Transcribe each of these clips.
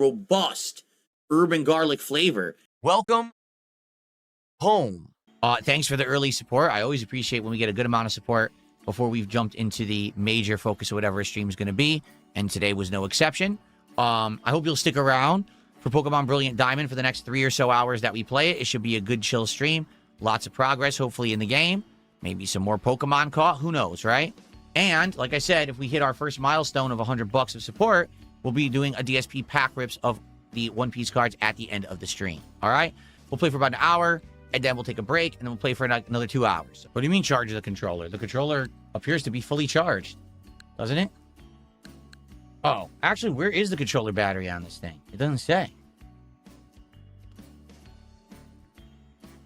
robust urban garlic flavor. Welcome home. Thanks for the early support. I always appreciate when we get a good amount of support before we've jumped into the major focus of whatever a stream is going to be, and today was no exception. I hope you'll stick around for Pokemon Brilliant Diamond for the next 3 or so hours that we play it. It should be a good, chill stream. Lots of progress, hopefully, in the game. Maybe some more Pokemon caught. Who knows, right? And, like I said, if we hit our first milestone of $100 of support, we'll be doing a DSP pack rips of the One Piece cards at the end of the stream. All right? We'll play for about an hour, and then we'll take a break, and then we'll play for another 2 hours. What do you mean charge the controller? The controller appears to be fully charged, doesn't it? Oh, actually, where is the controller battery on this thing? It doesn't say.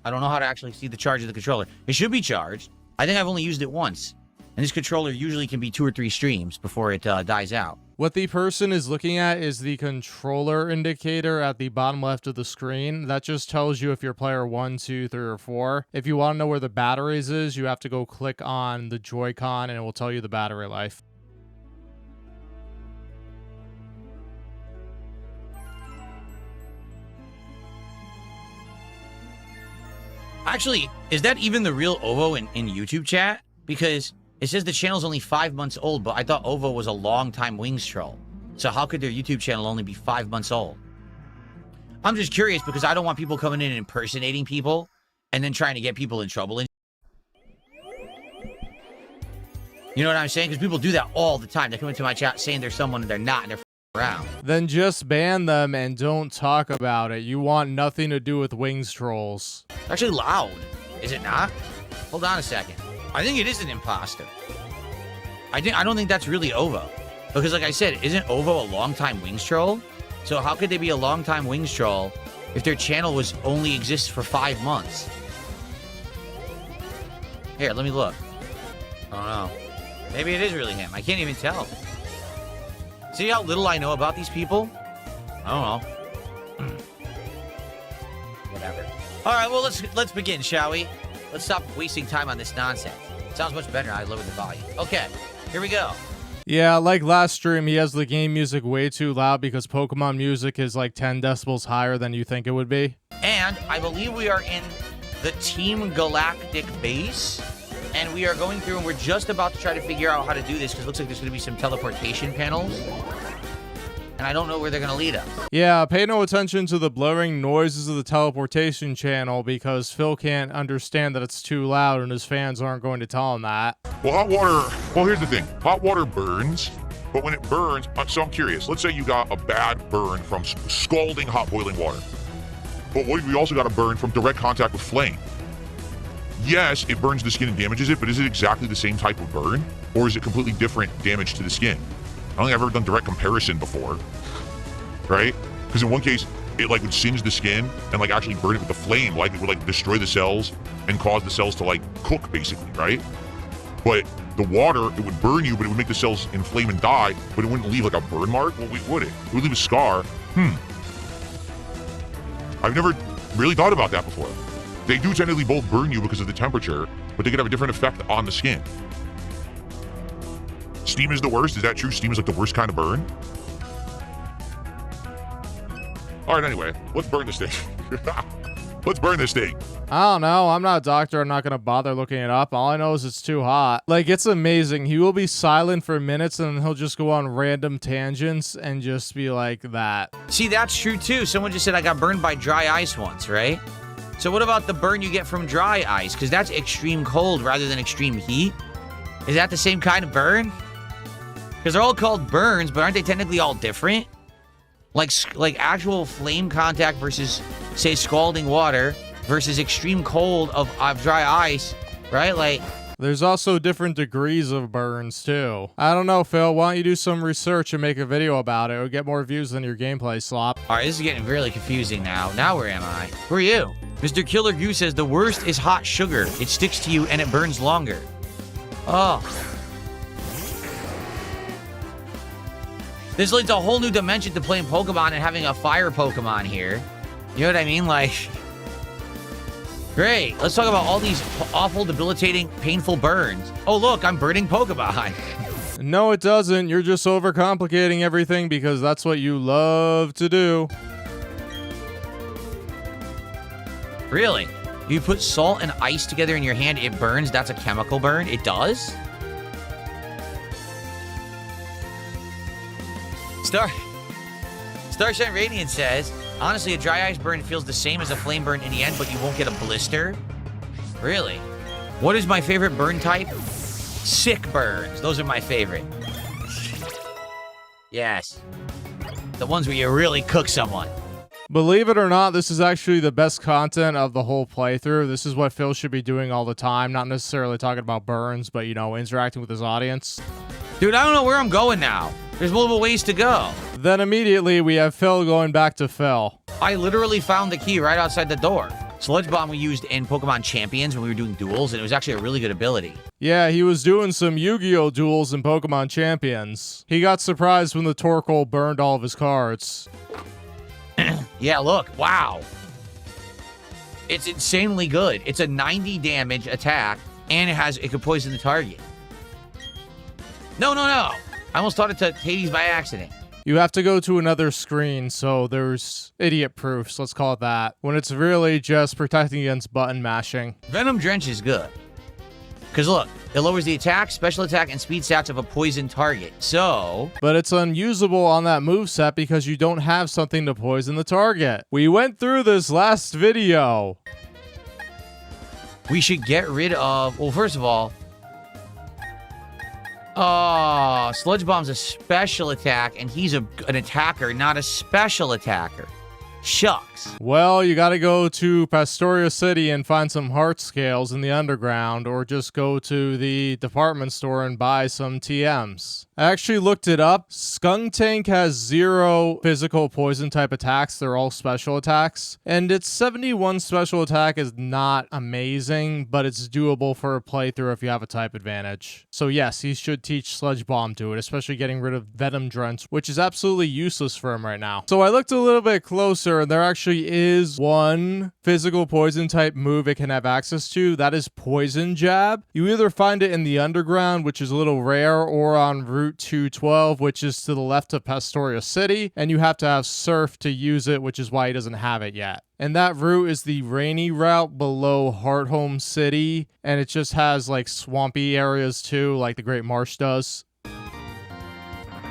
I don't know how to actually see the charge of the controller. It should be charged. I think I've only used it once. And this controller usually can be 2 or 3 streams before it dies out. What the person is looking at is the controller indicator at the bottom left of the screen. That just tells you if you're player 1, 2, 3, or 4. If you want to know where the batteries is, you have to go click on the Joy-Con and it will tell you the battery life. Actually, is that even the real Ovo in YouTube chat? Because it says the channel's only 5 months old, but I thought Ovo was a long-time Wings troll. So how could their YouTube channel only be 5 months old? I'm just curious because I don't want people coming in and impersonating people and then trying to get people in trouble. You know what I'm saying? Because people do that all the time. They come into my chat saying they're someone and they're not, and they're around. Then just ban them and don't talk about it. You want nothing to do with Wings trolls. It's actually loud. Is it not? Hold on a second. I think it is an imposter. I don't think that's really Ovo. Because like I said, isn't Ovo a long-time Wings troll? So how could they be a long-time Wings troll if their channel only exists for 5 months? Here, let me look. I don't know. Maybe it is really him. I can't even tell. See how little I know about these people? I don't know. Whatever. All right, well, let's begin, shall we? Let's stop wasting time on this nonsense. Sounds much better now I lowered the volume. Okay, here we go. Yeah, like last stream, he has the game music way too loud because Pokemon music is like 10 decibels higher than you think it would be. And I believe we are in the Team Galactic base. And we are going through and we're just about to try to figure out how to do this because it looks like there's going to be some teleportation panels. And I don't know where they're going to lead us. Yeah, pay no attention to the blurring noises of the teleportation channel because Phil can't understand that it's too loud and his fans aren't going to tell him that. Well, hot water, well, here's the thing. Hot water burns, but when it burns, so I'm curious. Let's say you got a bad burn from scalding hot boiling water. But what if we also got a burn from direct contact with flame? Yes, it burns the skin and damages it, but is it exactly the same type of burn? Or is it completely different damage to the skin? I don't think I've ever done direct comparison before, right? Because in one case, it like would singe the skin and like actually burn it with the flame, like it would like destroy the cells and cause the cells to like cook basically, right? But the water, it would burn you, but it would make the cells inflame and die, but it wouldn't leave like a burn mark? Well, would it? It would leave a scar. I've never really thought about that before. They do technically both burn you because of the temperature, but they could have a different effect on the skin. Steam is the worst? Is that true? Steam is like the worst kind of burn? All right, anyway, let's burn this thing. Let's burn this thing. I don't know. I'm not a doctor. I'm not going to bother looking it up. All I know is it's too hot. Like, it's amazing. He will be silent for minutes and then he'll just go on random tangents and just be like that. See, that's true too. Someone just said I got burned by dry ice once, right? So what about the burn you get from dry ice? Because that's extreme cold rather than extreme heat. Is that the same kind of burn? Because they're all called burns, but aren't they technically all different? Like actual flame contact versus, say, scalding water versus extreme cold of dry ice, right? Like, there's also different degrees of burns, too. I don't know, Phil. Why don't you do some research and make a video about it? It would get more views than your gameplay slop. All right, this is getting really confusing now. Now where am I? Who are you? Mr. Killer Goose says the worst is hot sugar. It sticks to you and it burns longer. Oh. This leads a whole new dimension to playing Pokemon and having a fire Pokemon here. You know what I mean? Like, great. Let's talk about all these awful, debilitating, painful burns. Oh, look, I'm burning Pokemon. No, it doesn't. You're just overcomplicating everything because that's what you love to do. Really? You put salt and ice together in your hand, it burns? That's a chemical burn? It does? Starshine Radiant says, honestly, a dry ice burn feels the same as a flame burn in the end, but you won't get a blister. Really? What is my favorite burn type? Sick burns. Those are my favorite. Yes. The ones where you really cook someone. Believe it or not, this is actually the best content of the whole playthrough. This is what Phil should be doing all the time. Not necessarily talking about burns, but, you know, interacting with his audience. Dude, I don't know where I'm going now. There's multiple ways to go. Then immediately we have Phil going back to Phil. I literally found the key right outside the door. Sludge Bomb we used in Pokemon Champions when we were doing duels, and it was actually a really good ability. Yeah, he was doing some Yu-Gi-Oh! Duels in Pokemon Champions. He got surprised when the Torkoal burned all of his cards. Yeah, look. Wow. It's insanely good. It's a 90 damage attack, and it can poison the target. No. I almost taught it to Hades by accident. You have to go to another screen, so there's idiot proofs, let's call it that, when it's really just protecting against button mashing. Venom Drench is good. Because look, it lowers the attack, special attack, and speed stats of a poison target. So... But it's unusable on that moveset because you don't have something to poison the target. We went through this last video. We should get rid of... Well, first of all... Sludge Bomb's a special attack, and he's an attacker, not a special attacker. Shucks. Well, you gotta go to Pastoria City and find some heart scales in the underground, or just go to the department store and buy some TMs. I actually looked it up. Skuntank has 0 physical poison type attacks. They're all special attacks. And its 71 special attack is not amazing, but it's doable for a playthrough if you have a type advantage. So yes, he should teach Sludge Bomb to it, especially getting rid of Venom Drench, which is absolutely useless for him right now. So I looked a little bit closer, and there actually is one physical poison type move it can have access to. That is Poison Jab. You either find it in the underground, which is a little rare, or on Route 212, which is to the left of Pastoria City, and you have to have Surf to use it, which is why he doesn't have it yet. And that route is the rainy route below Hearthome City, and it just has like swampy areas too, like the Great Marsh does.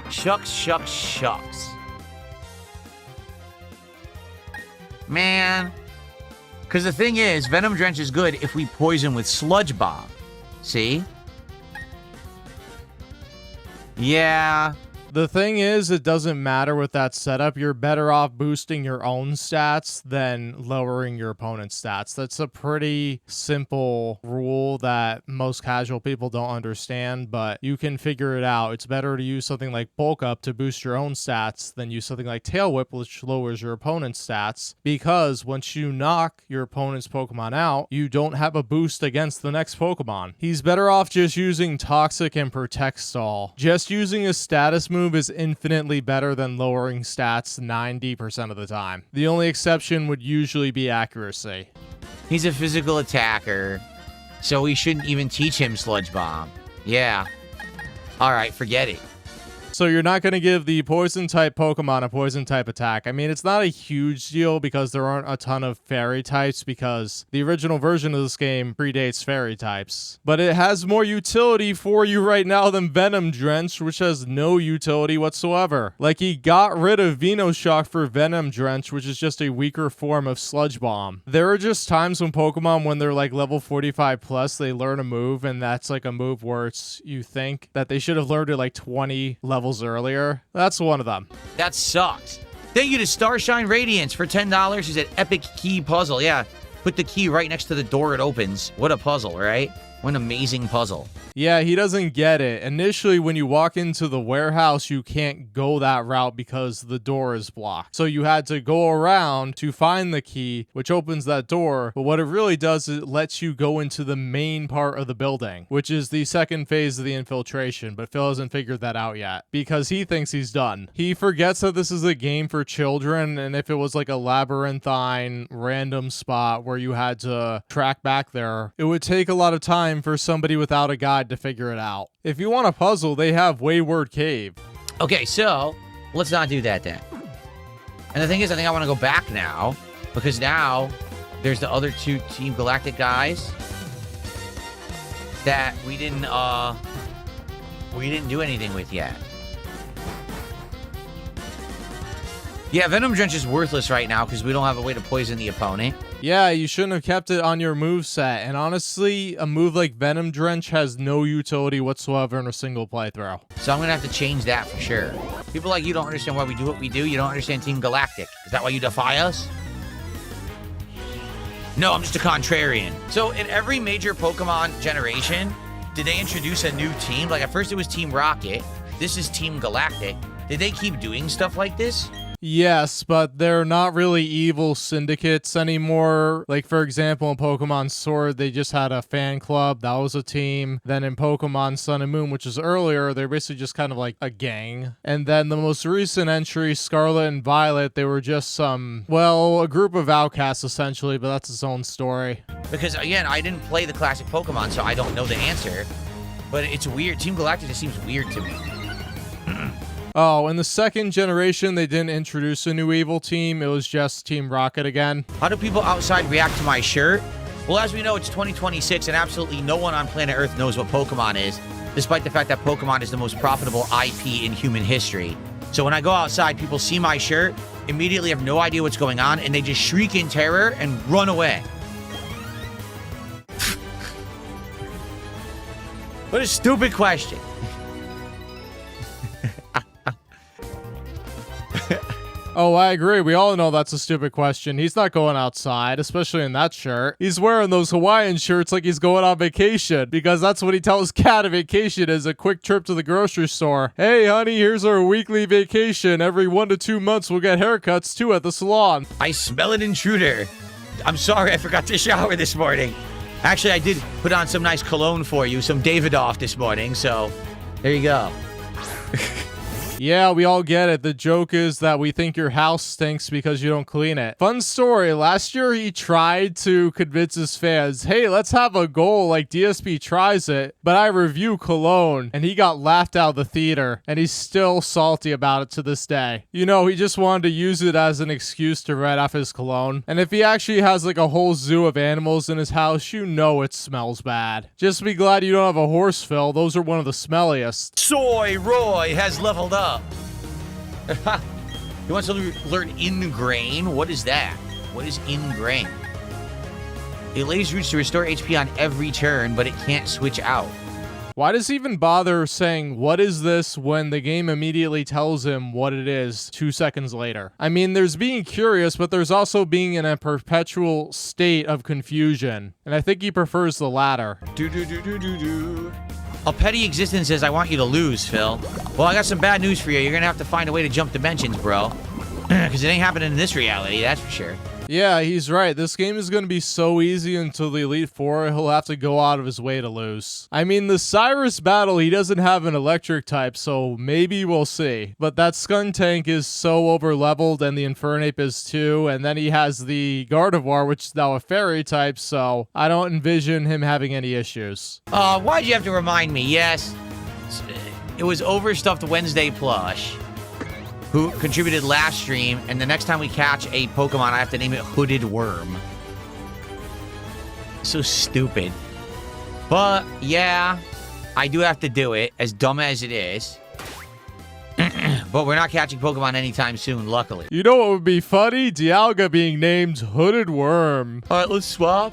Shucks. Man. Because the thing is, Venom Drench is good if we poison with Sludge Bomb. See? Yeah. The thing is, it doesn't matter with that setup. You're better off boosting your own stats than lowering your opponent's stats. That's a pretty simple rule that most casual people don't understand, but you can figure it out. It's better to use something like Bulk Up to boost your own stats than use something like Tail Whip, which lowers your opponent's stats, because once you knock your opponent's Pokemon out, you don't have a boost against the next Pokemon. He's better off just using Toxic and Protect Stall. Just using a status move is infinitely better than lowering stats 90% of the time. The only exception would usually be accuracy. He's a physical attacker, so we shouldn't even teach him Sludge Bomb. Yeah. Alright, forget it. So you're not going to give the poison type Pokemon a poison type attack. I mean, it's not a huge deal because there aren't a ton of fairy types, because the original version of this game predates fairy types. But it has more utility for you right now than Venom Drench, which has no utility whatsoever. Like, he got rid of Venoshock for Venom Drench, which is just a weaker form of Sludge Bomb. There are just times when Pokemon, when they're like level 45 plus, they learn a move, and that's like a move where you think that they should have learned it like 20 levels earlier. That's one of them. That sucks. Thank you to Starshine Radiance for $10. She said epic key puzzle. Yeah, put the key right next to the door it opens. What a puzzle, right? What an amazing puzzle. Yeah, he doesn't get it. Initially, when you walk into the warehouse, you can't go that route because the door is blocked. So you had to go around to find the key, which opens that door. But what it really does is it lets you go into the main part of the building, which is the second phase of the infiltration. But Phil hasn't figured that out yet because he thinks he's done. He forgets that this is a game for children, and if it was like a labyrinthine random spot where you had to track back there, it would take a lot of time time for somebody without a guide to figure it out. If you want a puzzle, they have Wayward Cave. Okay, so let's not do that then. And the thing is, I think I want to go back now because now there's the other two Team Galactic guys that we didn't do anything with yet. Yeah, Venom Drench is worthless right now because we don't have a way to poison the opponent. Yeah, you shouldn't have kept it on your moveset. And honestly, a move like Venom Drench has no utility whatsoever in a single playthrough. So I'm going to have to change that for sure. People like you don't understand why we do what we do. You don't understand Team Galactic. Is that why you defy us? No, I'm just a contrarian. So in every major Pokemon generation, did they introduce a new team? Like at first it was Team Rocket. This is Team Galactic. Did they keep doing stuff like this? Yes, but they're not really evil syndicates anymore. Like, for example, in Pokemon Sword, they just had a fan club. That was a team. Then in Pokemon Sun and Moon, which is earlier, they're basically just kind of like a gang. And then the most recent entry, Scarlet and Violet, they were just a group of outcasts, essentially, but that's its own story. Because, again, I didn't play the classic Pokemon, so I don't know the answer. But it's weird. Team Galactic just seems weird to me. Oh, in the second generation, they didn't introduce a new evil team. It was just Team Rocket again. How do people outside react to my shirt? Well, as we know, it's 2026, and absolutely no one on planet Earth knows what Pokemon is, despite the fact that Pokemon is the most profitable IP in human history. So when I go outside, people see my shirt, immediately have no idea what's going on, and they just shriek in terror and run away. What a stupid question. Oh, I agree. We all know that's a stupid question. He's not going outside, especially in that shirt. He's wearing those Hawaiian shirts like he's going on vacation, because that's what he tells Kat a vacation is, a quick trip to the grocery store. Hey, honey, here's our weekly vacation. Every 1 to 2 months, we'll get haircuts, too, at the salon. I smell an intruder. I'm sorry, I forgot to shower this morning. Actually, I did put on some nice cologne for you, some Davidoff this morning, so there you go. Yeah, we all get it. The joke is that we think your house stinks because you don't clean it. Fun story, last year he tried to convince his fans, hey, let's have a goal like DSP tries it, but I review cologne, and he got laughed out of the theater, and he's still salty about it to this day. You know, he just wanted to use it as an excuse to write off his cologne, and if he actually has like a whole zoo of animals in his house, you know it smells bad. Just be glad you don't have a horse, Phil. Those are one of the smelliest. Soy Roy has leveled up. He wants to learn ingrain. What is that? What is ingrain? It lays roots to restore HP on every turn, but it can't switch out. Why does he even bother saying, what is this, when the game immediately tells him what it is 2 seconds later? I mean, there's being curious, but there's also being in a perpetual state of confusion. And I think he prefers the latter. A petty existence says, I want you to lose, Phil. Well, I got some bad news for you. You're going to have to find a way to jump dimensions, bro. Because it ain't happening in this reality, that's for sure. Yeah, he's right. This game is going to be so easy until the Elite Four, he'll have to go out of his way to lose. I mean, the Cyrus battle, he doesn't have an electric type, so maybe we'll see. But that Skuntank is so over-leveled, and the Infernape is too, and then he has the Gardevoir, which is now a fairy type, so I don't envision him having any issues. Why'd you have to remind me? Yes, it was Overstuffed Wednesday Plush, who contributed last stream, and the next time we catch a Pokemon, I have to name it Hooded Worm. So stupid. But, yeah, I do have to do it, as dumb as it is. But we're not catching Pokemon anytime soon, luckily. You know what would be funny? Dialga being named Hooded Worm. Alright, let's swap.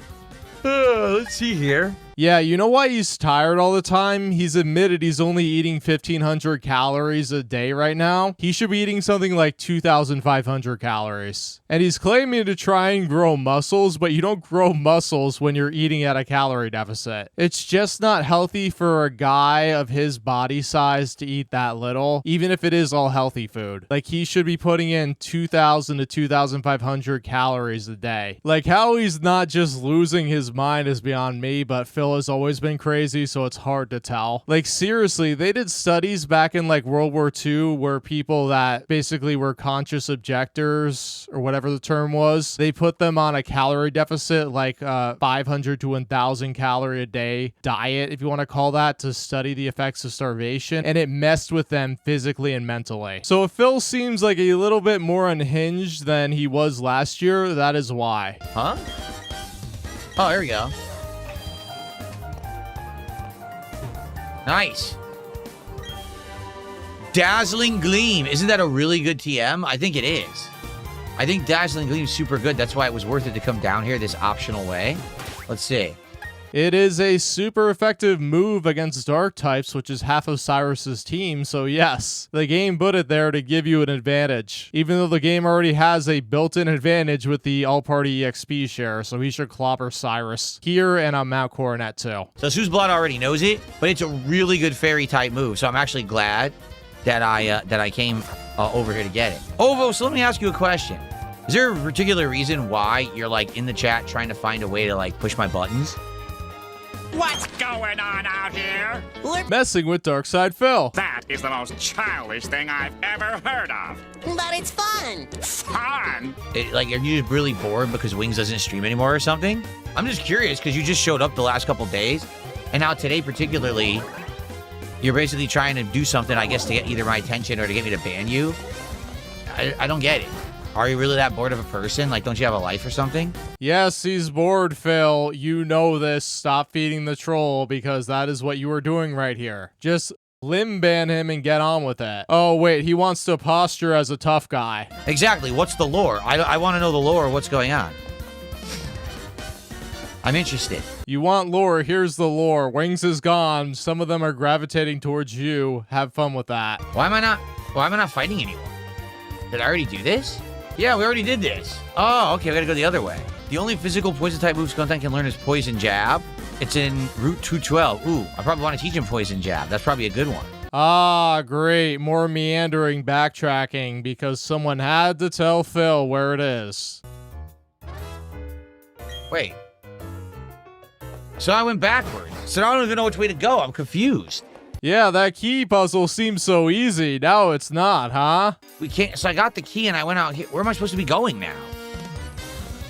Let's see here. Yeah, you know why he's tired all the time? He's admitted he's only eating 1,500 calories a day right now. He should be eating something like 2,500 calories. And he's claiming to try and grow muscles, but you don't grow muscles when you're eating at a calorie deficit. It's just not healthy for a guy of his body size to eat that little, even if it is all healthy food. Like, he should be putting in 2,000 to 2,500 calories a day. Like, how he's not just losing his mind is beyond me, but Phil Phil has always been crazy, so it's hard to tell. Like, seriously, they did studies back in like World War II where people that basically were conscious objectors or whatever the term was, they put them on a calorie deficit, like 500 to 1,000 calorie a day diet, if you want to call that, to study the effects of starvation, and it messed with them physically and mentally. So if Phil seems like a little bit more unhinged than he was last year, that is why. Huh? Oh, there we go. Nice. Dazzling Gleam. Isn't that a really good TM? I think it is. I think Dazzling Gleam is super good. That's why it was worth it to come down here this optional way. Let's see. It is a super effective move against dark types, which is half of Cyrus's team, so yes, the game put it there to give you an advantage, even though the game already has a built-in advantage with the all-party EXP share, so he should clobber Cyrus here and on Mount Coronet too. So Sue's Blood already knows it, but it's a really good fairy type move, so I'm actually glad that I came over here to get it. Ovo, so let me ask you a question. Is there a particular reason why you're like in the chat trying to find a way to like push my buttons? What's going on out here? Messing with Darkside Phil. That is the most childish thing I've ever heard of. But it's fun. Fun? Like, are you just really bored because Wings doesn't stream anymore or something? I'm just curious because you just showed up the last couple days, and now today particularly, you're basically trying to do something, I guess, to get either my attention or to get me to ban you. I don't get it. Are you really that bored of a person? Like, don't you have a life or something? Yes, he's bored, Phil. You know this. Stop feeding the troll, because that is what you are doing right here. Just limb ban him and get on with it. Oh, wait, he wants to posture as a tough guy. Exactly. What's the lore? I want to know the lore of what's going on. I'm interested. You want lore? Here's the lore. Wings is gone. Some of them are gravitating towards you. Have fun with that. Why am I not fighting anyone? Did I already do this? Yeah, we already did this. Oh, okay, we gotta go the other way. The only physical poison type move Skuntank can learn is Poison Jab. It's in Route 212. Ooh, I probably want to teach him Poison Jab. That's probably a good one. Ah, great. More meandering backtracking because someone had to tell Phil where it is. Wait. So I went backwards. So I don't even know which way to go. I'm confused. Yeah, that key puzzle seems so easy. Now it's not, huh? We can't. So I got the key and I went out here. Where am I supposed to be going now?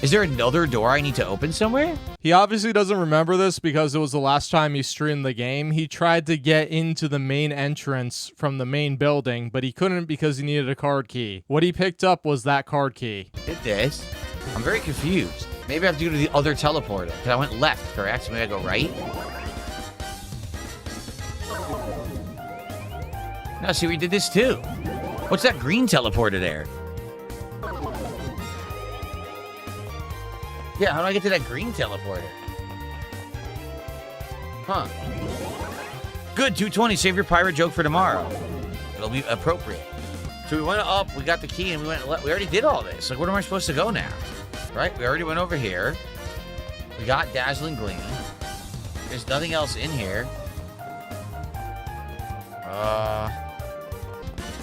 Is there another door I need to open somewhere? He obviously doesn't remember this because it was the last time he streamed the game. He tried to get into the main entrance from the main building, but he couldn't because he needed a card key. What he picked up was that card key. Did this? I'm very confused. Maybe I have to go to the other teleporter because I went left, correct? So maybe I go right? No, see, we did this too. What's that green teleporter there? Yeah, how do I get to that green teleporter? Huh. Good, 220. Save your pirate joke for tomorrow. It'll be appropriate. So we went up, we got the key, and we went left. We already did all this. Like, where am I supposed to go now? Right? We already went over here. We got Dazzling Gleam. There's nothing else in here.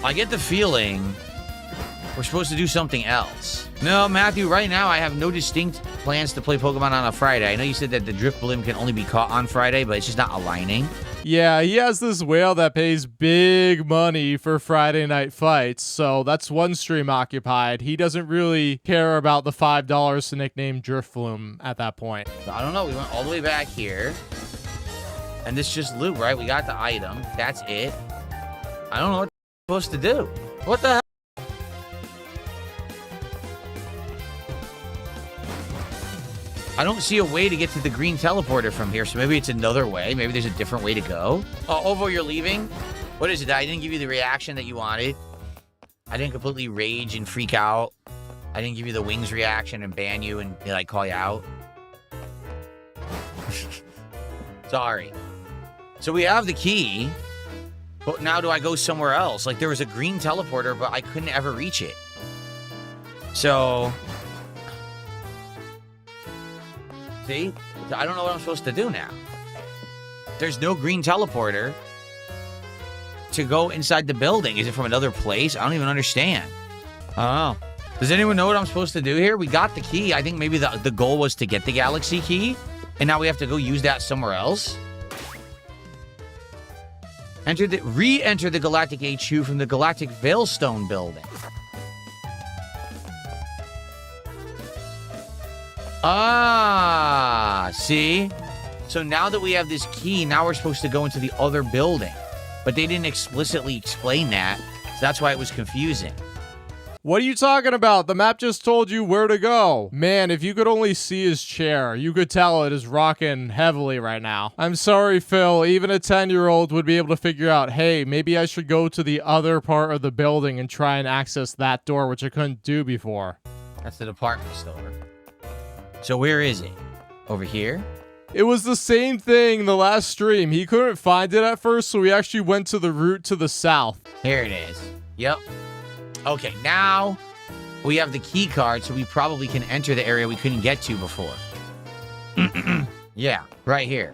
I get the feeling we're supposed to do something else. No, Matthew, right now I have no distinct plans to play Pokemon on a Friday. I know you said that the Drift Blim can only be caught on Friday, but it's just not aligning. Yeah, he has this whale that pays big money for Friday night fights, so that's one stream occupied. He doesn't really care about the $5 to nickname Drifloom at that point. So I don't know. We went all the way back here. And this just loop, right? We got the item. That's it. I don't know what I'm supposed to do. What the hell? I don't see a way to get to the green teleporter from here, so maybe it's another way. Maybe there's a different way to go. Oh, Ovo, you're leaving? What is it? I didn't give you the reaction that you wanted. I didn't completely rage and freak out. I didn't give you the Wings reaction and ban you and like call you out. Sorry. So we have the key, but now do I go somewhere else? Like there was a green teleporter, but I couldn't ever reach it. So... see? I don't know what I'm supposed to do now. There's no green teleporter to go inside the building. Is it from another place? I don't even understand. I don't know. Does anyone know what I'm supposed to do here? We got the key. I think maybe the goal was to get the galaxy key. And now we have to go use that somewhere else? Re-enter the Galactic HQ from the Galactic Veilstone building. Ah, see? So now that we have this key, now we're supposed to go into the other building. But they didn't explicitly explain that, so that's why it was confusing. What are you talking about? The map just told you where to go. Man, if you could only see his chair, you could tell it is rocking heavily right now. I'm sorry, Phil. Even a 10-year-old would be able to figure out, hey, maybe I should go to the other part of the building and try and access that door, which I couldn't do before. That's the department store. So where is it? Over here? It was the same thing the last stream. He couldn't find it at first, so we actually went to the route to the south. Here it is. Yep. Okay, now we have the key card, so we probably can enter the area we couldn't get to before. Yeah, right here.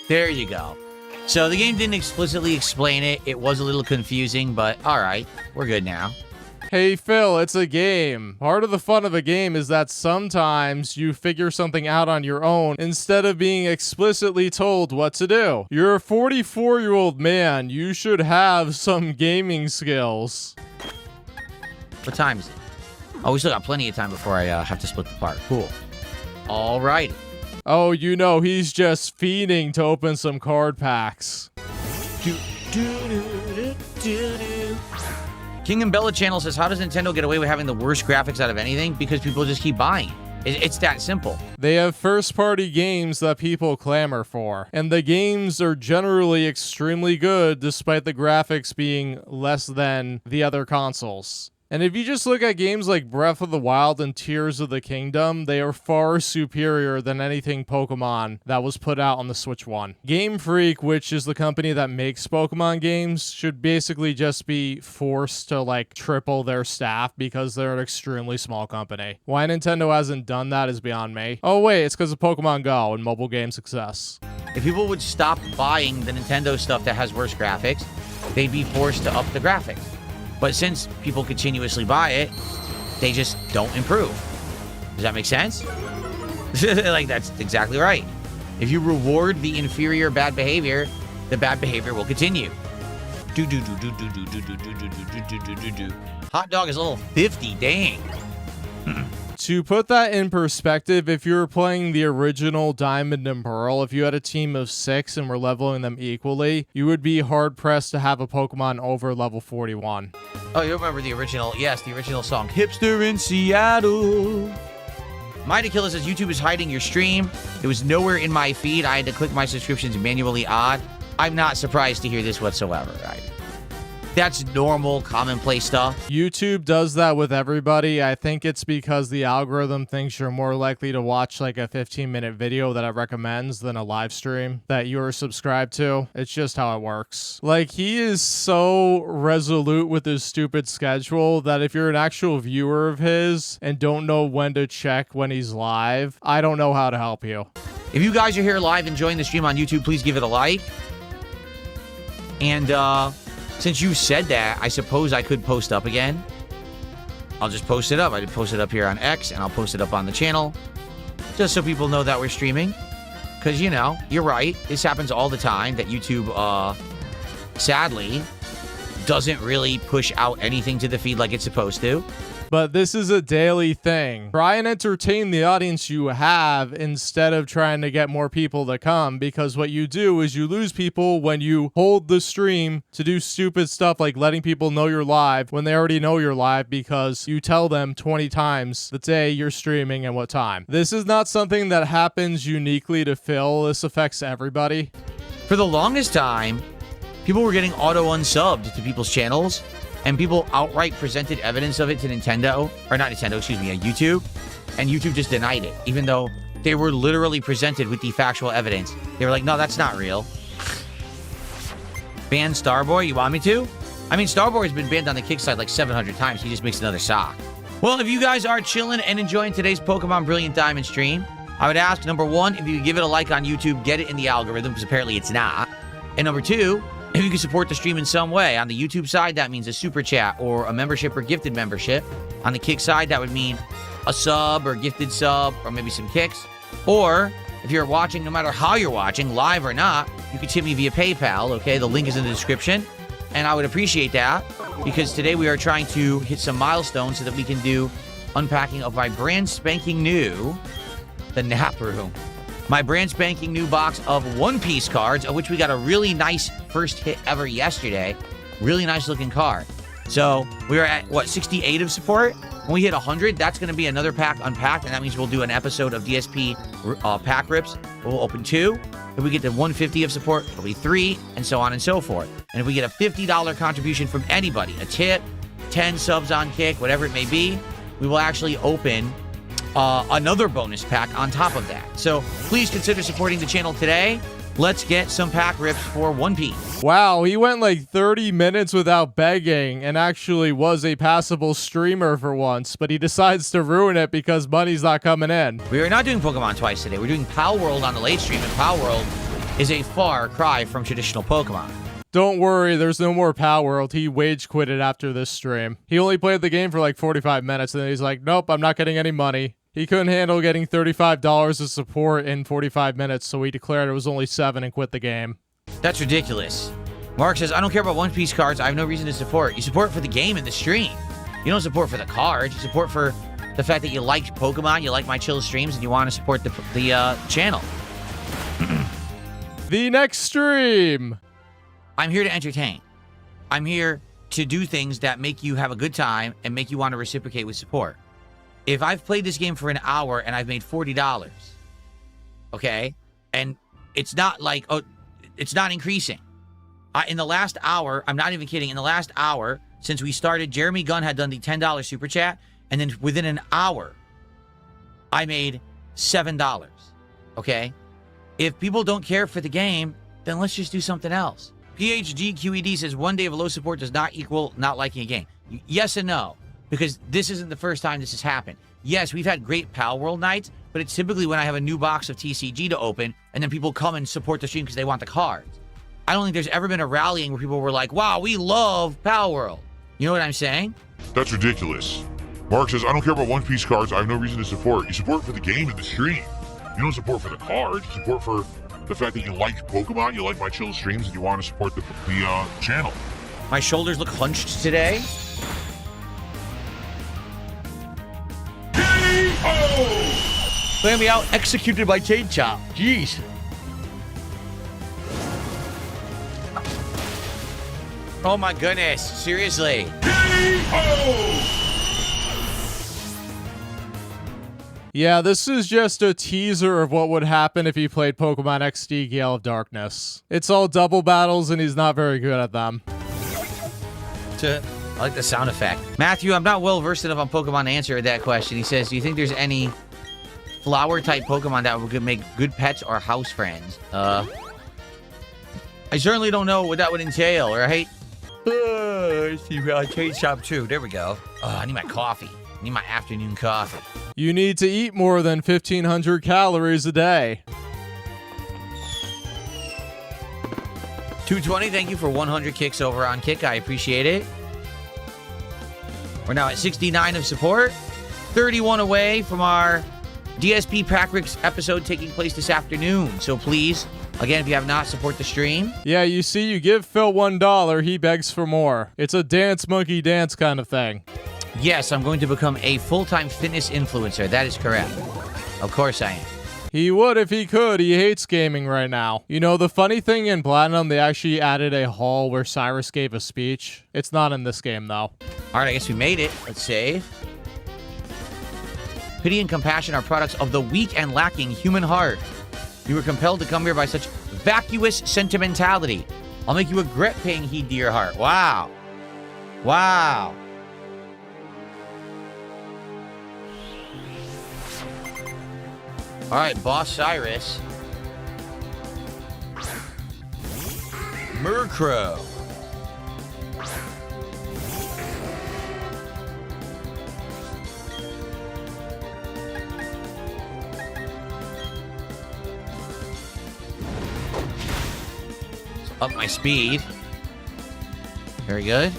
There you go. So the game didn't explicitly explain it. It was a little confusing, but all right, we're good now. Hey Phil, it's a game. Part of the fun of a game is that sometimes you figure something out on your own instead of being explicitly told what to do. You're a 44-year-old man. You should have some gaming skills. What time is it? Oh, we still got plenty of time before I have to split the part. Cool. All right. Oh, you know, he's just fiending to open some card packs. King and Bella Channel says, how does Nintendo get away with having the worst graphics out of anything? Because people just keep buying. It's that simple. They have first-party games that people clamor for, and the games are generally extremely good despite the graphics being less than the other consoles. And if you just look at games like Breath of the Wild and Tears of the Kingdom, they are far superior than anything Pokemon that was put out on the Switch 1. Game Freak, which is the company that makes Pokemon games, should basically just be forced to like triple their staff because they're an extremely small company. Why Nintendo hasn't done that is beyond me. Oh wait, it's because of Pokemon Go and mobile game success. If people would stop buying the Nintendo stuff that has worse graphics, they'd be forced to up the graphics. But since people continuously buy it, they just don't improve. Does that make sense? Like, that's exactly right. If you reward the inferior bad behavior, the bad behavior will continue. Hot dog is level 50, dang. To put that in perspective, if you were playing the original Diamond and Pearl, if you had a team of 6 and were leveling them equally, you would be hard-pressed to have a Pokemon over level 41. Oh, you remember the original, yes, the original song, Hipster in Seattle. Mighty Killer says, YouTube is hiding your stream. It was nowhere in my feed. I had to click my subscriptions manually odd. I'm not surprised to hear this whatsoever, right? That's normal, commonplace stuff. YouTube does that with everybody. I think it's because the algorithm thinks you're more likely to watch like a 15-minute video that it recommends than a live stream that you're subscribed to. It's just how it works. Like, he is so resolute with his stupid schedule that if you're an actual viewer of his and don't know when to check when he's live, I don't know how to help you. If you guys are here live enjoying the stream on YouTube, please give it a like. And, since you said that, I suppose I could post up again. I'll just post it up. I did post it up here on X, and I'll post it up on the channel. Just so people know that we're streaming. Because, you know, you're right. This happens all the time, that YouTube, sadly, doesn't really push out anything to the feed like it's supposed to. But this is a daily thing. Try and entertain the audience you have instead of trying to get more people to come, because what you do is you lose people when you hold the stream to do stupid stuff like letting people know you're live when they already know you're live because you tell them 20 times the day you're streaming and what time. This is not something that happens uniquely to Phil. This affects everybody. For the longest time, people were getting auto-unsubbed to people's channels. And people outright presented evidence of it to Nintendo, or not Nintendo, excuse me, YouTube, and YouTube just denied it, even though they were literally presented with the factual evidence. They were like, no, that's not real. Ban Starboy, you want me to? I mean, Starboy's been banned on the kick side like 700 times. He just makes another sock. Well, if you guys are chilling and enjoying today's Pokemon Brilliant Diamond stream, I would ask, number one, if you could give it a like on YouTube, get it in the algorithm, because apparently it's not. And number two, if you can support the stream in some way. On the YouTube side, that means a super chat or a membership or gifted membership. On the Kick side, that would mean a sub or gifted sub or maybe some kicks. Or if you're watching, no matter how you're watching, live or not, you can tip me via PayPal, okay? The link is in the description. And I would appreciate that because today we are trying to hit some milestones so that we can do unpacking of my brand spanking new, the Nap Room. My brand spanking new box of One Piece cards, of which we got a really nice first hit ever yesterday. Really nice looking card. So we are at, what, 68 of support? When we hit 100, that's going to be another pack unpacked, and that means we'll do an episode of DSP pack rips. We'll open 2. If we get to 150 of support, it'll be 3, and so on and so forth. And if we get a $50 contribution from anybody, a tip, 10 subs on Kick, whatever it may be, we will actually open another bonus pack on top of that. So please consider supporting the channel today. Let's get some pack rips for One Piece. Wow, he went like 30 minutes without begging and actually was a passable streamer for once, but he decides to ruin it because money's not coming in. We are not doing Pokemon twice today. We're doing Pal World on the late stream, and Pal World is a far cry from traditional Pokemon. Don't worry, there's no more Pal World. He wage quitted after this stream. He only played the game for like 45 minutes, and then he's like, nope, I'm not getting any money. He couldn't handle getting $35 of support in 45 minutes, so he declared it was only 7 and quit the game. That's ridiculous. Mark says, I don't care about One Piece cards. I have no reason to support. You support for the game and the stream. You don't support for the cards. You support for the fact that you like Pokemon, you like my chill streams, and you want to support the channel. The next stream. I'm here to entertain. I'm here to do things that make you have a good time and make you want to reciprocate with support. If I've played this game for an hour and I've made $40, okay, and it's not like, oh, it's not increasing. In the last hour, I'm not even kidding, in the last hour, since we started, Jeremy Gunn had done the $10 super chat, and then within an hour, I made $7, okay? If people don't care for the game, then let's just do something else. PhD QED says, one day of low support does not equal not liking a game. Yes and no. Because this isn't the first time this has happened. Yes, we've had great Pal World nights, but it's typically when I have a new box of TCG to open, and then people come and support the stream because they want the cards. I don't think there's ever been a rallying where people were like, wow, we love Pal World. You know what I'm saying? That's ridiculous. Mark says, I don't care about One Piece cards. I have no reason to support. You support for the game and the stream. You don't support for the cards. You support for the fact that you like Pokemon, you like my chill streams, and you want to support the channel. My shoulders look hunched today. Play me out, executed by Chain Chomp. Jeez. Oh my goodness, seriously. Yeah, this is just a teaser of what would happen if he played Pokemon XD Gale of Darkness. It's all double battles and he's not very good at them. I like the sound effect. Matthew, I'm not well versed enough on Pokemon to answer that question. He says, do you think there's any flower type Pokemon that would make good pets or house friends? I certainly don't know what that would entail, right? Let's see, Chain Chomp 2. There we go. I need my coffee. I need my afternoon coffee. You need to eat more than 1,500 calories a day. 220, thank you for 100 kicks over on Kick. I appreciate it. We're now at 69 of support. 31 away from our DSP Pack Rips episode taking place this afternoon. So please, again, if you have not, support the stream. Yeah, you see, you give Phil $1, he begs for more. It's a dance monkey dance kind of thing. Yes, I'm going to become a full-time fitness influencer. That is correct. Of course I am. He would if he could. He hates gaming right now. You know, the funny thing in Platinum, they actually added a hall where Cyrus gave a speech. It's not in this game, though. All right, I guess we made it. Let's save. Pity and compassion are products of the weak and lacking human heart. You were compelled to come here by such vacuous sentimentality. I'll make you regret paying heed to your heart. Wow. Wow. All right, Boss Cyrus. Murkrow. Up my speed. Very good.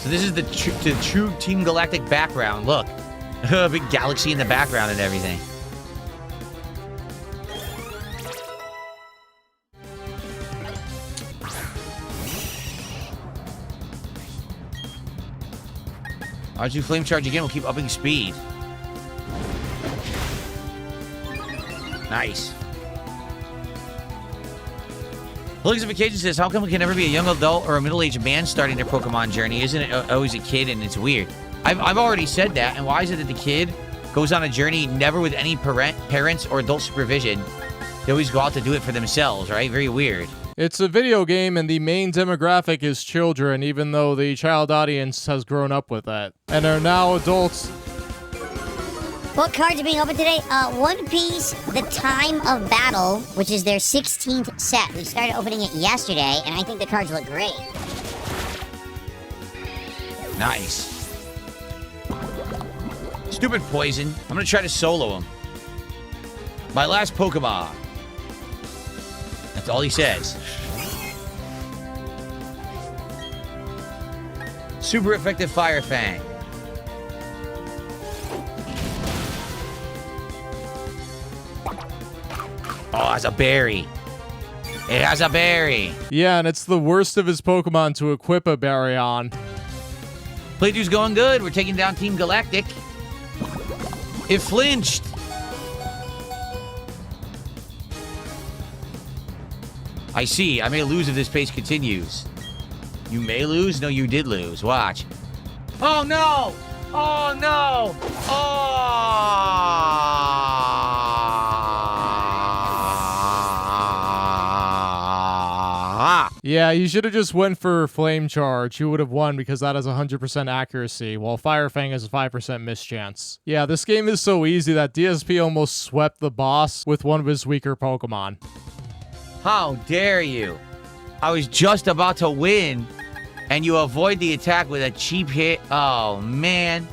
So this is the true Team Galactic background. Look. Big galaxy in the background and everything. R2 flame charge again will keep upping speed. Nice. Lixification says, how come it can never be a young adult or a middle-aged man starting their Pokemon journey? Isn't it always a kid and it's weird? I've already said that, and why is it that the kid goes on a journey never with any parents or adult supervision? They always go out to do it for themselves, right? Very weird. It's a video game, and the main demographic is children, even though the child audience has grown up with it, and are now adults. What cards are being opened today? One Piece, The Time of Battle, which is their 16th set. We started opening it yesterday, and I think the cards look great. Nice. Stupid poison. I'm gonna try to solo him. My last Pokemon. That's all he says. Super effective Fire Fang. Oh, it's a berry. It has a berry. Yeah, and it's the worst of his Pokemon to equip a berry on. Playthrough's going good. We're taking down Team Galactic. It flinched. I see. I may lose if this pace continues. You may lose? No, you did lose. Watch. Oh, no! Oh, no! Oh! Yeah, you should have just went for Flame Charge. You would have won because that has 100% accuracy, while Fire Fang has a 5% mischance. Yeah, this game is so easy that DSP almost swept the boss with one of his weaker Pokemon. How dare you? I was just about to win, and you avoid the attack with a cheap hit. Oh, man.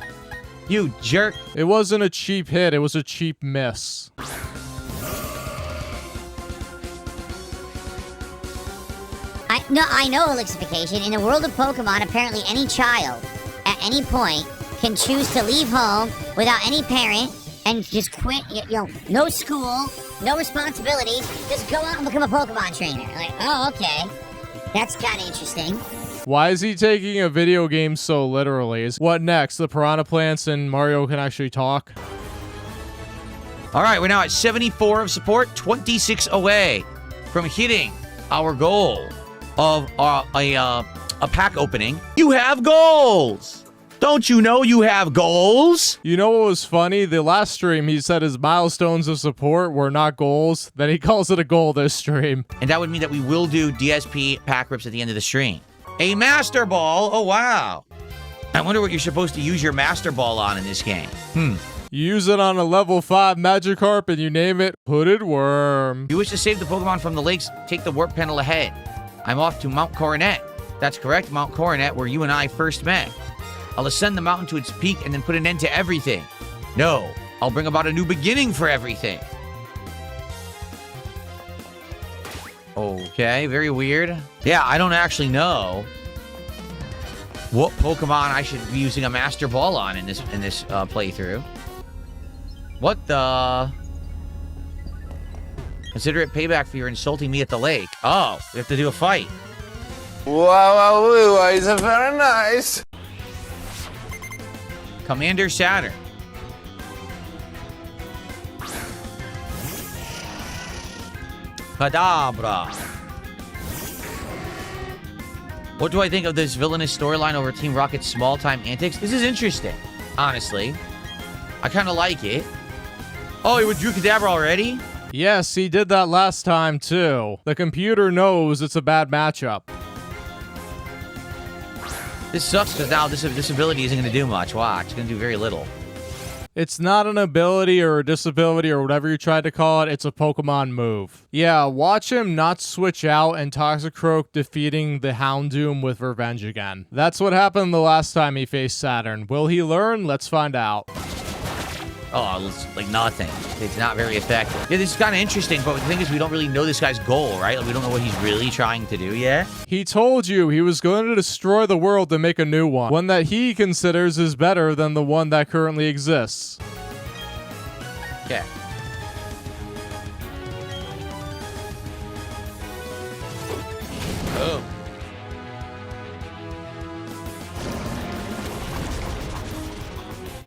You jerk. It wasn't a cheap hit, it was a cheap miss. I know Elixification. In the world of Pokemon, apparently any child, at any point, can choose to leave home without any parent and just quit, no school, no responsibilities, just go out and become a Pokemon trainer. Like, oh, okay. That's kind of interesting. Why is he taking a video game so literally? What next? The Piranha Plants and Mario can actually talk? All right, we're now at 74 of support, 26 away from hitting our goal of a pack opening. You have goals! Don't you know you have goals? You know what was funny? The last stream, he said his milestones of support were not goals. Then he calls it a goal this stream. And that would mean that we will do DSP pack rips at the end of the stream. A Master Ball? Oh, wow. I wonder what you're supposed to use your Master Ball on in this game. You use it on a level 5 Magikarp and you name it Hooded Worm. You wish to save the Pokemon from the lakes, take the warp panel ahead. I'm off to Mount Coronet. That's correct, Mount Coronet, where you and I first met. I'll ascend the mountain to its peak and then put an end to everything. No, I'll bring about a new beginning for everything. Okay, very weird. Yeah, I don't actually know what Pokemon I should be using a Master Ball on in this playthrough. What the? Consider it payback for your insulting me at the lake. Oh, we have to do a fight. Wow, it's very nice. Commander Saturn. Kadabra. What do I think of this villainous storyline over Team Rocket's small-time antics? This is interesting, honestly. I kind of like it. Oh, he withdrew Kadabra already? Yes, he did that last time too. The computer knows it's a bad matchup. This sucks because now this ability isn't going to do much. Watch, it's going to do very little. It's not an ability or a disability or whatever you tried to call it. It's a Pokemon move. Yeah, watch him not switch out and Toxicroak defeating the Houndoom with Revenge again. That's what happened the last time he faced Saturn. Will he learn? Let's find out. Oh, it's like nothing. It's not very effective. Yeah, this is kind of interesting, but the thing is we don't really know this guy's goal, right? Like, we don't know what he's really trying to do yet. He told you he was going to destroy the world to make a new one that he considers is better than the one that currently exists. Okay. Oh.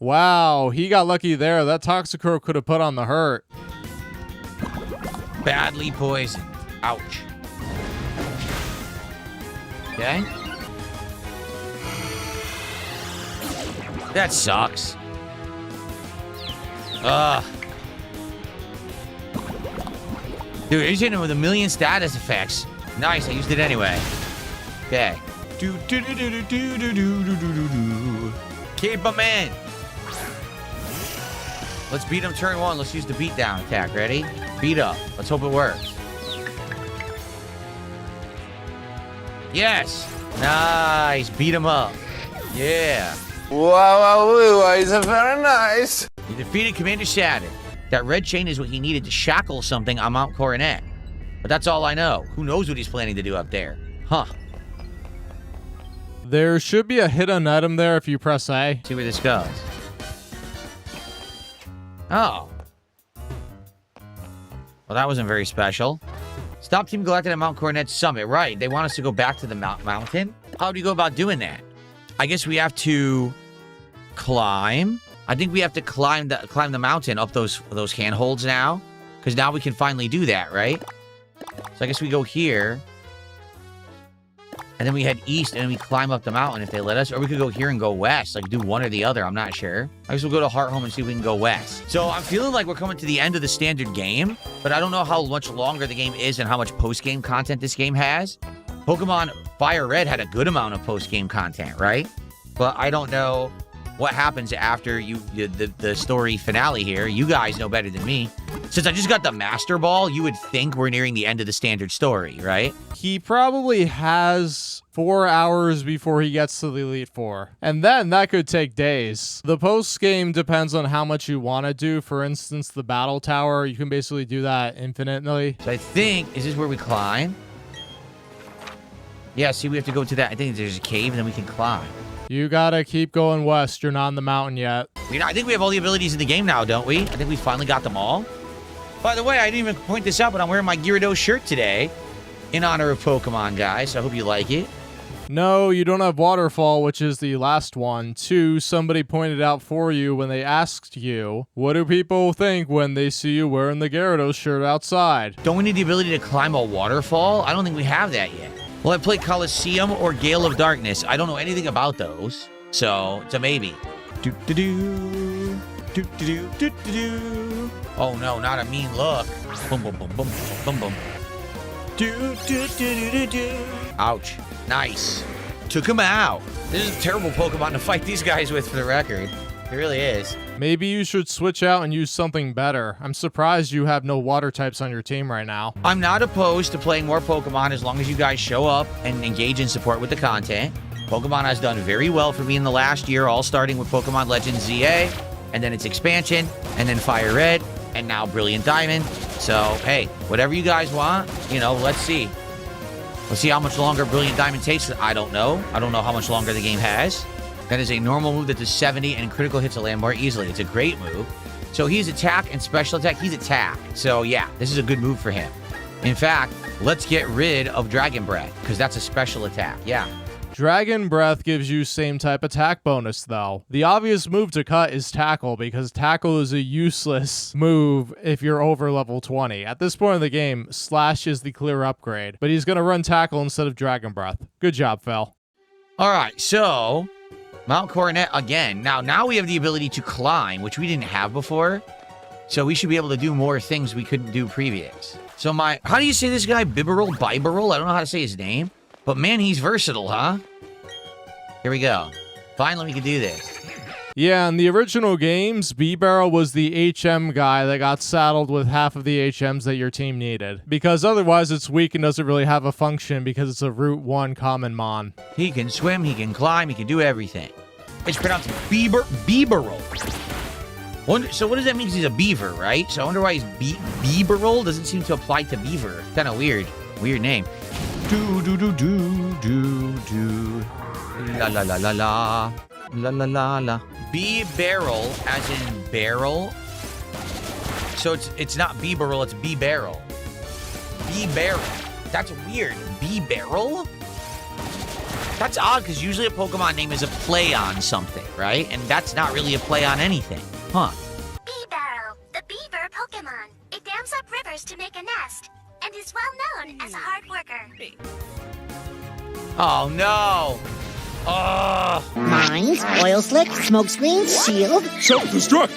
Wow, he got lucky there. That Toxicroak could have put on the hurt. Badly poisoned. Ouch. Okay. That sucks. Ugh. Dude, he's hitting him with a million status effects. Nice, I used it anyway. Okay. Keep him in. Let's beat him turn 1. Let's use the beatdown attack. Ready? Beat up. Let's hope it works. Yes. Nice. Beat him up. Yeah. Wow, is very nice. You defeated Commander Saturn. That red chain is what he needed to shackle something on Mount Coronet. But that's all I know. Who knows what he's planning to do up there? Huh. There should be a hidden item there if you press A. See where this goes. Oh. Well, that wasn't very special. Stop Team Galactic at Mount Coronet Summit. Right. They want us to go back to the mountain. How do you go about doing that? I guess we have to climb. I think we have to climb the mountain up those handholds now. Because now we can finally do that, right? So I guess we go here. And then we head east and then we climb up the mountain if they let us. Or we could go here and go west. Like do one or the other. I'm not sure. I guess we'll go to Hearthome and see if we can go west. So I'm feeling like we're coming to the end of the standard game. But I don't know how much longer the game is and how much post-game content this game has. Pokemon Fire Red had a good amount of post-game content, right? But I don't know what happens after the story finale here. You guys know better than me. Since I just got the Master Ball, you would think we're nearing the end of the standard story, right? He probably has 4 hours before he gets to the Elite Four. And then that could take days. The post game depends on how much you want to do. For instance, the Battle Tower, you can basically do that infinitely. So I think, is this where we climb? Yeah, see, we have to go to that. I think there's a cave and then we can climb. You gotta keep going west. You're not on the mountain yet. I think we have all the abilities in the game now, don't we? I think we finally got them all. By the way, I didn't even point this out, but I'm wearing my Gyarados shirt today in honor of Pokemon, guys. So I hope you like it. No, you don't have Waterfall, which is the last one. 2, somebody pointed out for you when they asked you, what do people think when they see you wearing the Gyarados shirt outside? Don't we need the ability to climb a waterfall? I don't think we have that yet. Well, I played Coliseum or Gale of Darkness. I don't know anything about those, so it's a maybe. Oh no, not a mean look. Boom, boom, boom, boom, boom, boom. Ouch. Nice. Took him out. This is a terrible Pokemon to fight these guys with, for the record. It really is. Maybe you should switch out and use something better. I'm surprised you have no water types on your team right now. I'm not opposed to playing more Pokemon as long as you guys show up and engage in support with the content. Pokemon has done very well for me in the last year, all starting with Pokemon Legends ZA, and then its expansion, and then Fire Red, and now Brilliant Diamond. So, hey, whatever you guys want, let's see. Let's see how much longer Brilliant Diamond takes. I don't know. I don't know how much longer the game has. That is a normal move that does 70 and critical hits a land more easily. It's a great move. So he's attack and special attack. He's attack. So yeah, this is a good move for him. In fact, let's get rid of Dragon Breath because that's a special attack. Yeah. Dragon Breath gives you same type attack bonus though. The obvious move to cut is Tackle because Tackle is a useless move if you're over level 20. At this point in the game, Slash is the clear upgrade, but he's going to run Tackle instead of Dragon Breath. Good job, Phil. All right, so Mount Coronet again. Now we have the ability to climb, which we didn't have before. So we should be able to do more things we couldn't do previous. So how do you say this guy? Bibarel? I don't know how to say his name. But man, he's versatile, huh? Here we go. Finally, we can do this. Yeah, in the original games, B-Barrel was the HM guy that got saddled with half of the HMs that your team needed. Because otherwise it's weak and doesn't really have a function because it's a Route 1 common mon. He can swim, he can climb, he can do everything. It's pronounced Bibarel. So what does that mean? 'Cause he's a beaver, right? So I wonder why he's Beaverol. Doesn't seem to apply to beaver. Kind of weird. Weird name. Do do do do do do. La la la la la. La la la la. Barrel, as in barrel. So it's not Beaverol, it's Barrel. Barrel. That's weird. Barrel? That's odd because usually a Pokemon name is a play on something, right? And that's not really a play on anything. Huh. Barrel, the beaver Pokemon. It dams up rivers to make a nest and is well known as a hard worker. Oh no. Oh. Mines, oil slick, smoke screen, shield. Self-destruct!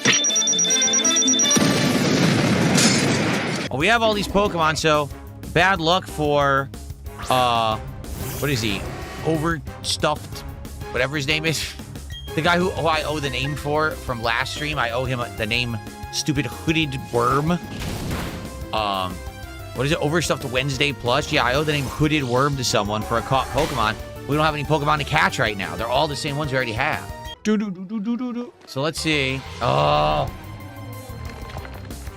Well, we have all these Pokemon, so bad luck for, what is he? Overstuffed, whatever his name is. The guy who I owe the name for from last stream, I owe him the name Stupid Hooded Worm. What is it? Overstuffed Wednesday Plus? Yeah, I owe the name Hooded Worm to someone for a caught Pokemon. We don't have any Pokemon to catch right now. They're all the same ones we already have. So let's see. Oh.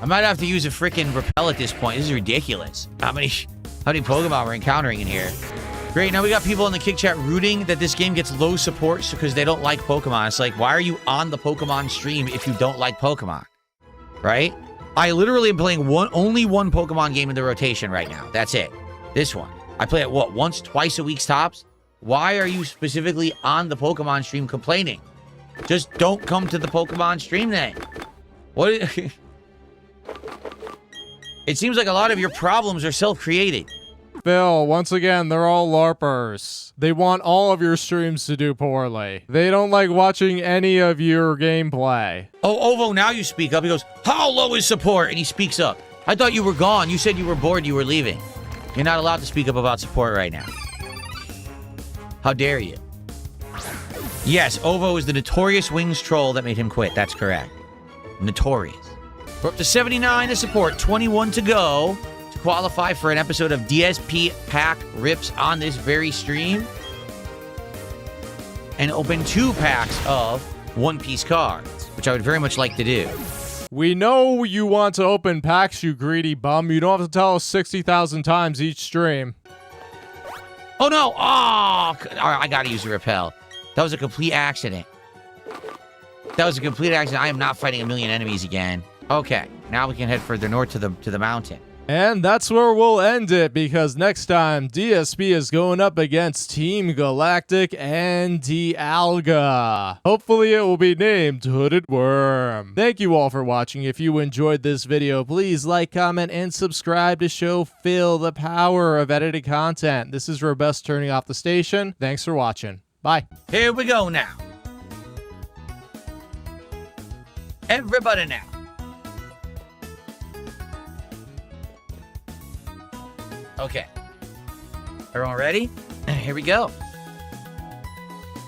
I might have to use a freaking repel at this point. This is ridiculous. How many Pokemon we're encountering in here? Great, now we got people in the Kick Chat rooting that this game gets low support because they don't like Pokemon. It's like, why are you on the Pokemon stream if you don't like Pokemon? Right? I literally am playing only one Pokemon game in the rotation right now. That's it. This one. I play it, what, once, twice a week tops? Why are you specifically on the Pokemon stream complaining? Just don't come to the Pokemon stream then. What? It seems like a lot of your problems are self-created. Phil, once again, they're all LARPers. They want all of your streams to do poorly. They don't like watching any of your gameplay. Oh, Ovo, now you speak up. He goes, how low is support? And he speaks up. I thought you were gone. You said you were bored. You were leaving. You're not allowed to speak up about support right now. How dare you? Yes, Ovo is the notorious Wings troll that made him quit. That's correct. Notorious. We're up to 79 to support. 21 to go. Qualify for an episode of DSP pack rips on this very stream and open 2 packs of One Piece cards, which I would very much like to do. We know you want to open packs, you greedy bum. You don't have to tell us 60,000 times each stream. Oh no! Oh, all right, I gotta use the repel. That was a complete accident. That was a complete accident. I am not fighting a million enemies again. Okay, now we can head further north to the mountain. And that's where we'll end it, because next time, DSP is going up against Team Galactic and Dialga. Hopefully it will be named Hooded Worm. Thank you all for watching. If you enjoyed this video, please like, comment, and subscribe to show Phil the power of edited content. This is Robust turning off the station. Thanks for watching. Bye. Here we go now. Everybody now. Okay. Everyone ready? Here we go.